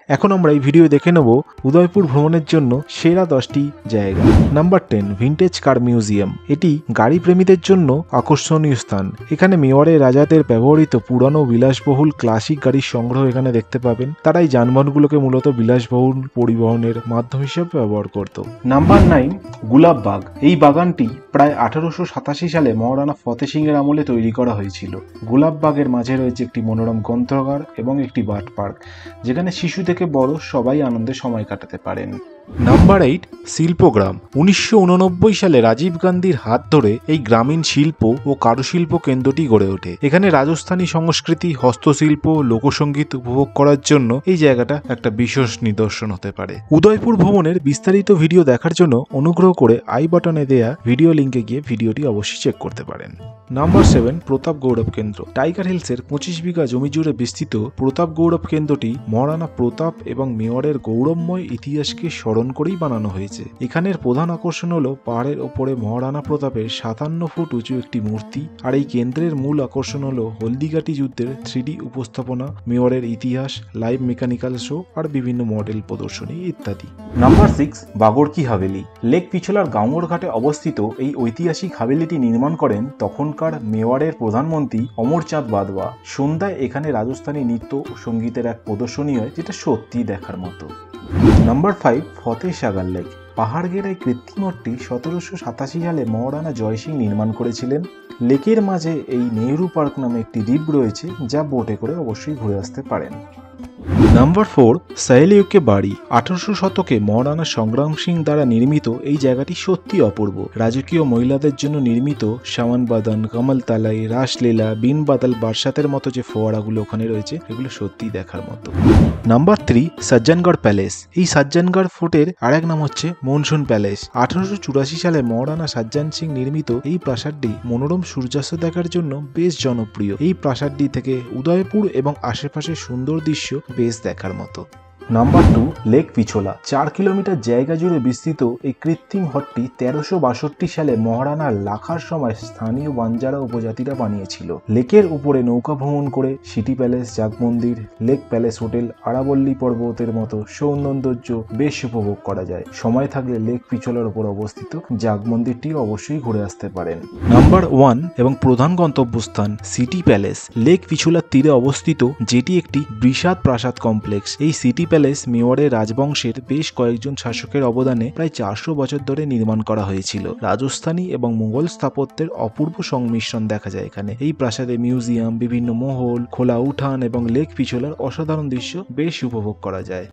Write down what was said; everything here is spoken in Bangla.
এখন আমরা এই ভিডিও দেখে নেব উদয়পুর ভ্রমণের জন্য সেরা 10টি জায়গা। নাম্বার 10, ভিন্টেজ কার মিউজিয়াম। এটি গাড়ি প্রেমীদের জন্য আকর্ষণীয় স্থান। এখানে মেওয়ারের রাজাদের ব্যবহৃত পুরানো বিলাসবহুল ক্লাসিক গাড়ির সংগ্রহ এখানে দেখতে পাবেন। তারা এই যানবাহনগুলোকে মূলত বিলাসবহুল পরিবহনের মাধ্যম হিসেবে ব্যবহার করত। নাম্বার 9, গুলাববাগ। এই বাগানটি প্রায় 1887 সালে মহারানা ফতেহ সিং এর আমলে তৈরি করা হয়েছিল। গুলাববাগের মাঝে রয়েছে একটি মনোরম গ্রন্থাগার এবং একটি বার্ড পার্ক, যেখানে শিশু থেকে বড় সবাই আনন্দে সময় কাটাতে পারেন। নাম্বার 8, শিল্পগ্রাম। 1989 সালে রাজীব গান্ধীর হাত ধরে এই গ্রামীণ শিল্প ও কারুশিল্প কেন্দ্রটি গড়ে ওঠে। এখানে রাজস্থানী সংস্কৃতি, হস্তশিল্প, লোকসঙ্গীত উপভোগ করার জন্য এই জায়গাটা একটা বিশেষ নিদর্শন হতে পারে। উদয়পুর ভ্রমণের বিস্তারিত ভিডিও দেখার জন্য অনুগ্রহ করে আই বাটনে দেয়া ভিডিও লিঙ্কে গিয়ে ভিডিওটি অবশ্যই চেক করতে পারেন। নাম্বার 7, প্রতাপ গৌরব কেন্দ্র। টাইগার হিলসের 25 বিঘা জমি জুড়ে বিস্তৃত প্রতাপ গৌরব কেন্দ্রটি মহারানা প্রতাপ এবং মেওয়ারের গৌরবময় ইতিহাসকে স্মরণ করেই বানানো হয়েছে। এখানের প্রধান আকর্ষণ হলো পাহাড়ের ওপরে মহারানা প্রতাপের 57 ফুট উঁচু একটি মূর্তি, আর এই কেন্দ্রের মূল আকর্ষণ হলো হলদিঘাটি যুদ্ধের 3D উপস্থাপনা, মেওয়ারের ইতিহাস, লাইভ মেকানিক্যাল শো আর বিভিন্ন মডেল প্রদর্শনী ইত্যাদি। নাম্বার 6, বাগড়কি হাভেলি। লেক পিছলার গাঙ্গর ঘাটে অবস্থিত এই ঐতিহাসিক হাভেলিটি নির্মাণ করেন তখনকার মেওয়ারের প্রধানমন্ত্রী অমরচাঁদ বাদওয়া। সন্ধ্যায় এখানে রাজস্থানী নৃত্য ও সঙ্গীতের এক প্রদর্শনী হয়, যেটা সত্যি দেখার মতো। নাম্বার 5, ফতেহ সাগর লেক। পাহাড়গের এই কৃত্রিম হ্রদটি 1787 সালে মহারানা জয় সিং নির্মাণ করেছিলেন। লেকের মাঝে এই নেহরু পার্ক নামে একটি দ্বীপ রয়েছে, যা বোটে করে অবশ্যই ঘুরে আসতে পারেন। নাম্বার 4, সাহেলিউকে বাড়ি। 1800 শতকে মহারানা সংগ্রাম সিং দ্বারা নির্মিত এই জায়গাটি সত্যি অপূর্ব। রাজকীয় মহিলাদের জন্য নির্মিত সামান বাদন, কমল তালাই, রাসলীলা, বিন বাদল, বারসাতের মতো যে ফোয়ারাগুলো ওখানে রয়েছে, এগুলো সত্যি দেখার মতো। Number 3, Sajjangarh palace. এই সজ্জনগড় ফোর্টের আরেক নাম হচ্ছে মনসুন প্যালেস। 1884 সালে মহারানা সজ্জন সিং নির্মিত এই প্রাসাদটি মনোরম সূর্যাস্ত দেখার জন্য বেশ জনপ্রিয়। এই প্রাসাদটি থেকে উদয়পুর এবং আশেপাশের সুন্দর দৃশ্য বেশ দেখার মতো। Number 2, lake পিছোলা। 4 কিলোমিটার জায়গা জুড়ে বিস্তৃত এই কৃত্রিম হ্রদটি 1362 সালে মহারানার লাখার সময় স্থানীয় বাঞ্জারা উপজাতিরা বানিয়েছিল। লেকের উপরে নৌকা ভ্রমণ করে সিটি প্যালেস, জাগ মন্দির, লেক প্যালেস হোটেল, আরাবল্লী পর্বতের মতো সৌন্দর্য বেশ উপভোগ করা যায়। সময় থাকলে লেক পিছোলার উপর অবস্থিত জাগ মন্দিরটি অবশ্যই ঘুরে আসতে পারেন। নাম্বার 1 এবং প্রধান গন্তব্যস্থান সিটি প্যালেস। লেক পিছোলার তীরে অবস্থিত, যেটি একটি বিশাল প্রাসাদ কমপ্লেক্স। এই সিটি প্যালেস মেওয়ারের রাজবংশের বেশ কয়েকজন শাসকের অবদানে প্রায় 400 বছর ধরে নির্মাণ করা হয়েছিল। রাজস্থানী এবং মুঘল স্থাপত্যের অপূর্ব সংমিশ্রণ দেখা যায় এখানে। এই প্রাসাদে মিউজিয়াম, বিভিন্ন মহল, খোলা উঠান এবং লেক পিছোলার অসাধারণ দৃশ্য বেশ উপভোগ করা যায়।